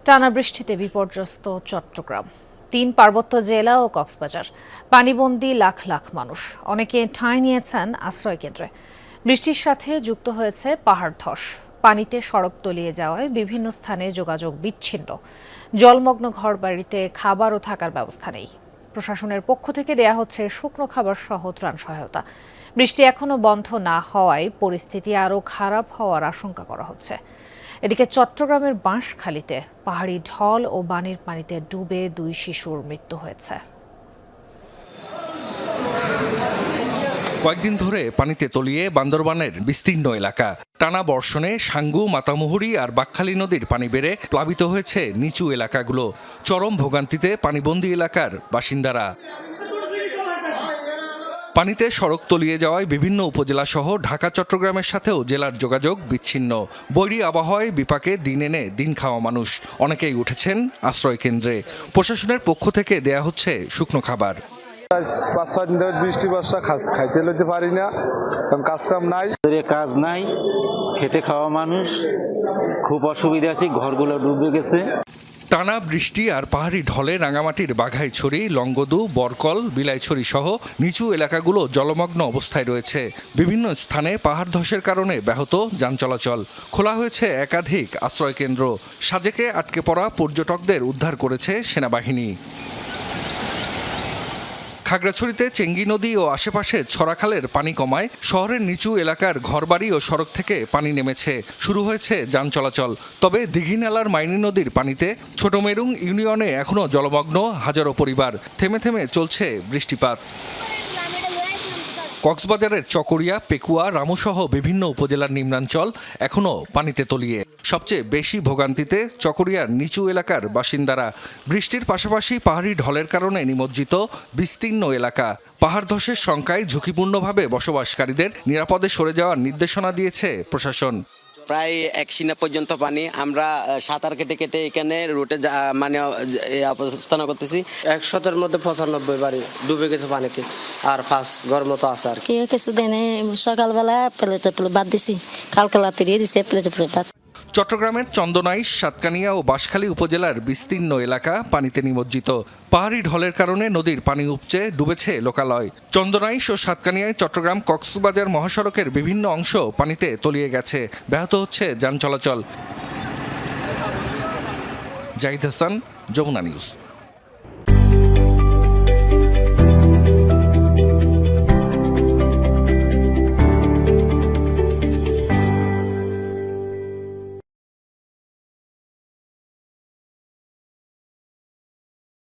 টানা বৃষ্টিতে বিপর্যস্ত চট্টগ্রাম, ৩ পার্বত্য জেলা ও কক্সবাজার। পানিবন্দী লাখ লাখ মানুষ, অনেকে ঠাঁই নিয়েছেন আশ্রয় কেন্দ্রে। বৃষ্টির সাথে যুক্ত হয়েছে পাহাড় ধস, পানিতে সড়ক তলিয়ে যাওয়ায় বিভিন্ন স্থানে যোগাযোগ বিচ্ছিন্ন। জলমগ্ন ঘরবাড়িতে খাবার ও থাকার ব্যবস্থা নেই। প্রশাসনের পক্ষ থেকে দেয়া হচ্ছে শুকনো খাবার সহ ত্রাণ সহায়তা। বৃষ্টি এখনো বন্ধ না হওয়ায় পরিস্থিতি আরও খারাপ হওয়ার আশঙ্কা করা হচ্ছে। এদিকে চট্টগ্রামের বাঁশখালীতে পাহাড়ি ঢল ও বানের পানিতে ডুবে 2 শিশুর মৃত্যু হয়েছে। কয়েকদিন ধরে পানিতে তলিয়ে বান্দরবানের বিস্তীর্ণ এলাকা। টানা বর্ষণে সাঙ্গু, মাতামুহুরী আর বাঁকখালী নদীর পানি বেড়ে প্লাবিত হয়েছে নিচু এলাকাগুলো। চরম ভোগান্তিতে পানিবন্দী এলাকার বাসিন্দারা। পানিতে সড়ক তলিয়ে যাওয়ায় বিভিন্ন উপজেলা সহ ঢাকা চট্টগ্রামের সাথেও জেলার যোগাযোগ বিচ্ছিন্ন। বৈরী আবহাওয়ায় বিপাকে দিন এনে দিন খাওয়া মানুষ, অনেকেই উঠেছেন আশ্রয় কেন্দ্রে। প্রশাসনের পক্ষ থেকে দেয়া হচ্ছে শুকনো খাবার। 5-6 দিন ধরে বৃষ্টি বর্ষা, খাইতে লইতে পারি না, কাজ কাম নাই, কাজ নাই, খেটে খাওয়া মানুষ, খুব অসুবিধা আছে, ঘরগুলো ডুবে গেছে। টানা বৃষ্টি আর পাহাড়ি ঢলে রাঙামাটির বাঘাইছড়ি, লংগদু, বরকল, বিলাইছড়ি সহ নিচু এলাকাগুলো জলমগ্ন অবস্থায় রয়েছে। বিভিন্ন স্থানে পাহাড় ধসের কারণে ব্যাহত যান চলাচল। খোলা হয়েছে একাধিক আশ্রয় কেন্দ্র। সাজেকে আটকে পড়া পর্যটকদের উদ্ধার করেছে সেনাবাহিনী। খাগড়াছড়িতে চেঙ্গি নদী ও আশেপাশের ছড়াখালের পানি কমায় শহরের নিচু এলাকার ঘরবাড়ি ও সড়ক থেকে পানি নেমেছে। শুরু হয়েছে যান চলাচল। তবে দিঘিনালার মাইনী নদীর পানিতে ছোট মেরুং ইউনিয়নে এখনও জলমগ্ন হাজারো পরিবার। থেমে থেমে চলছে বৃষ্টিপাত। কক্সবাজারের চকরিয়া, পেকুয়া, রামুসহ বিভিন্ন উপজেলার নিম্নাঞ্চল এখনও পানিতে তলিয়ে। সবচেয়ে বেশি ভোগান্তিতে চকরিয়ার নিচু এলাকার বাসিন্দারা। বৃষ্টির পাশাপাশি পাহাড়ি ঢলের কারণে নিমজ্জিত বিস্তীর্ণ এলাকা। পাহাড় ধসের শঙ্কায় ঝুঁকিপূর্ণভাবে বসবাসকারীদের নিরাপদে সরে যাওয়ার নির্দেশনা দিয়েছে প্রশাসন। প্রায় 1 সিনা পর্যন্ত পানি। আমরা সাঁতার কেটে কেটে এখানে রুটে মানে অবস্থান করতেছি। 100-এর মধ্যে 95 বাড়ি ডুবে গেছে পানিতে, আর 5 ঘর মতো আছে আর কি। কিছু দিনে সকালবেলা প্লেটে বাদ দিছি, কালকে রাতে দিয়ে দিছে প্লেটে বাদ। চট্টগ্রামের চন্দনাইশ, সাতকানিয়া ও বাঁশখালী উপজেলার বিস্তীর্ণ এলাকা পানিতে নিমজ্জিত। পাহাড়ি ঢলের কারণে নদীর পানি উপচে ডুবেছে লোকালয়। চন্দনাইশ ও সাতকানিয়ায় চট্টগ্রাম কক্সবাজার মহাসড়কের বিভিন্ন অংশ পানিতে তলিয়ে গেছে। ব্যাহত হচ্ছে যান চলাচল। জাহিদ হাসান, যমুনা নিউজ।